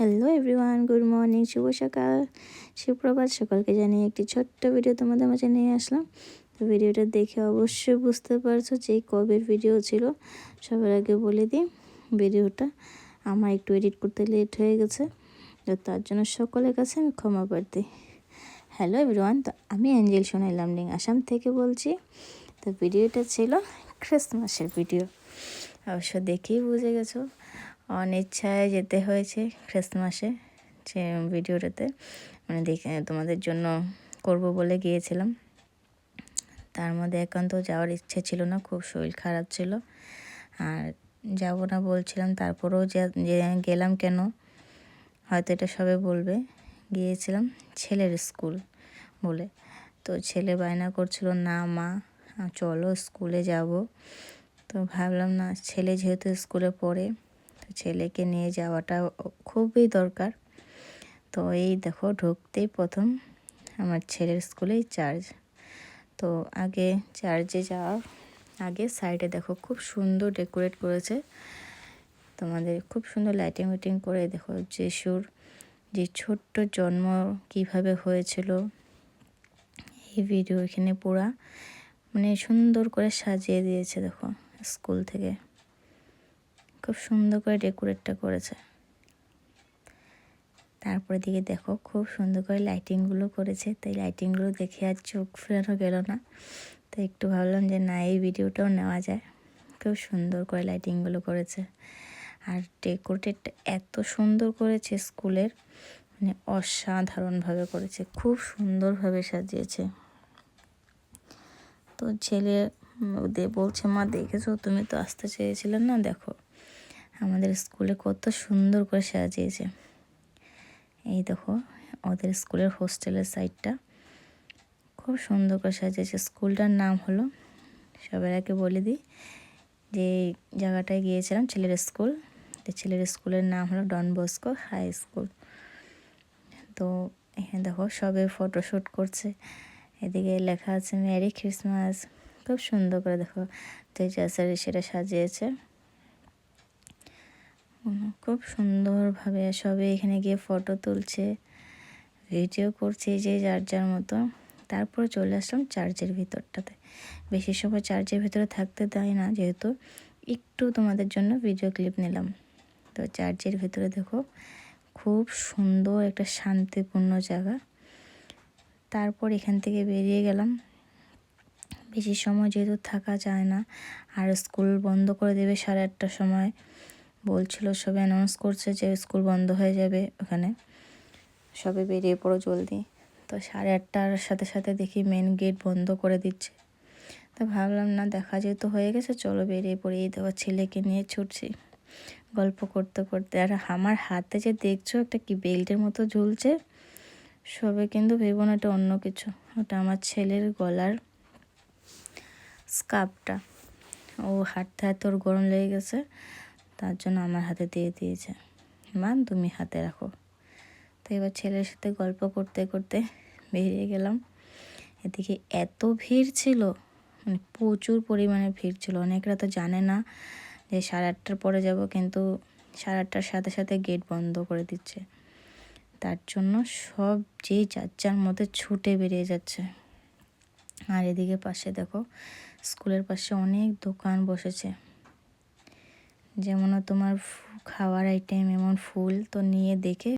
Hello everyone, good morning, শুভ সকাল, সুপ্রভাত। সকালকে জানিয়ে একটি ছোট্ট ভিডিও তোমাদের মাঝে নিয়ে আসলাম। তো ভিডিওটা দেখে অবশ্যই বুঝতে পারছো যে কবের ভিডিও ছিল। সবার আগে বলে দিই, ভিডিওটা আমার একটু এডিট করতে লেট হয়ে গেছে, তো তার জন্য সকলের কাছে আমি ক্ষমা প্রার্থী। হ্যালো এভরিওয়ান, তো আমি অ্যাঞ্জেল সোনাই লামডিং আসাম থেকে বলছি। তো ভিডিওটা ছিল ক্রিসমাসের ভিডিও। অবশ্য দেখেই বুঝে গেছো অনিচ্ছায় যেতে হয়েছে ক্রিসমাসে যে ভিডিওটাতে, মানে দেখে তোমাদের জন্য করব বলে গিয়েছিলাম। তার মধ্যে একান্ত যাওয়ার ইচ্ছে ছিল না, খুব শরীর খারাপ ছিল আর যাব না বলছিলাম। তারপরেও যে গেলাম কেন, হয়তো এটা সবে বলবে। গিয়েছিলাম ছেলের স্কুল বলে, তো ছেলে বায়না করছিল, না মা চলো স্কুলে যাব। তো ভাবলাম না, ছেলে যেহেতু স্কুলে পড়ে তো ছেলেকে নিয়ে যাওয়াটা খুবই দরকার। তো এই দেখো ঢুকতেই প্রথম আমার ছেলের স্কুলেই চার্চ। তো আগে চার্চে যাওয়ার আগে সাইডে দেখো খুব সুন্দর ডেকোরেট করেছে, তোমাদের খুব সুন্দর লাইটিং উইটিং করে। দেখো যিশুর যে ছোট্ট জন্ম কিভাবে হয়েছিল এই ভিডিও এখানে পুরা মানে সুন্দর করে সাজিয়ে দিয়েছে। দেখো স্কুল থেকে খুব সুন্দর করে ডেকোরেটটা করেছে। তারপরে দিকে দেখো খুব সুন্দর করে লাইটিংগুলো করেছে, তাই লাইটিংগুলো দেখে আর চোখ ফেরানো গেল না। তো একটু ভাবলাম যে না, এই ভিডিওটাও নেওয়া যায়। খুব সুন্দর করে লাইটিংগুলো করেছে আর ডেকোরেটটা এত সুন্দর করেছে স্কুলের, মানে অসাধারণভাবে করেছে, খুব সুন্দরভাবে সাজিয়েছে। তো ছেলে বলছে, মা দেখেছো, তুমি তো আসতে চেয়েছিলে না, দেখো আমাদের স্কুলে কত সুন্দর করে সাজিয়েছে। এই দেখো ওদের স্কুলের হোস্টেলের সাইডটা খুব সুন্দর করে সাজিয়েছে। স্কুলটার নাম হলো, সবার আগে বলে দিই যে জায়গাটায় গিয়েছিলাম ছেলের স্কুল, তো ছেলের স্কুলের নাম হলো ডন বস্কো হাই স্কুল। তো এখানে দেখো সবে ফটোশ্যুট করছে, এদিকে লেখা আছে মেরি ক্রিসমাস। খুব সুন্দর করে দেখো টিচার সেটা সাজিয়েছে খুব সুন্দরভাবে। সবে এখানে গিয়ে ফটো তুলছে, ভিডিও করছে যে যার যার মতো। তারপর চলে আসলাম চার্চের ভিতরটাতে। বেশি সময় চার্চের ভিতরে থাকতে দেয় না, যেহেতু একটু তোমাদের জন্য ভিডিও ক্লিপ নিলাম। তো চার্চের ভিতরে দেখো খুব সুন্দর একটা শান্তিপূর্ণ জায়গা। তারপর এখান থেকে বেরিয়ে গেলাম, বেশি সময় যেহেতু থাকা যায় না, আর স্কুল বন্ধ করে দেবে 8:30টার সময় বলছিল, সবে অ্যানাউন্স করছে যে স্কুল বন্ধ হয়ে যাবে ওখানে, সবে বেরিয়ে পড়ো জলদি। তো 8:30টার সাথে সাথে দেখি মেন গেট বন্ধ করে দিচ্ছে। তো ভাবলাম না, দেখা যেহেতু হয়ে গেছে চলো বেরিয়ে পড়ি। এই দেখো ছেলেকে নিয়ে ছুটছি গল্প করতে করতে। আর আমার হাতে যে দেখছো একটা কি বেল্টের মতো ঝুলছে, সবে কিন্তু ভেবো না এটা অন্য কিছু, ওটা আমার ছেলের গলার স্কার্ফটা। ও হাঁটতে হাঁটতে ওর গরম লেগে গেছে, তার জন্য আমার হাতে দিয়ে দিয়েছে, মা তুমি হাতে রাখো। তো এবার ছেলের সাথে গল্প করতে করতে বেরিয়ে গেলাম। এদিকে এত ভিড় ছিল, মানে প্রচুর পরিমাণে ভিড় ছিল। অনেকরা তো জানে না যে 8:30টার পরে যাব, কিন্তু 8:30টার সাথে সাথে গেট বন্ধ করে দিচ্ছে। তার জন্য সব যে যার যার মধ্যে ছুটে বেরিয়ে যাচ্ছে। আর এদিকে পাশে দেখো স্কুলের পাশে অনেক দোকান বসেছে, যেমন তোমার খাওয়ার আইটেম, এমন ফুল। তো নিয়ে দেখে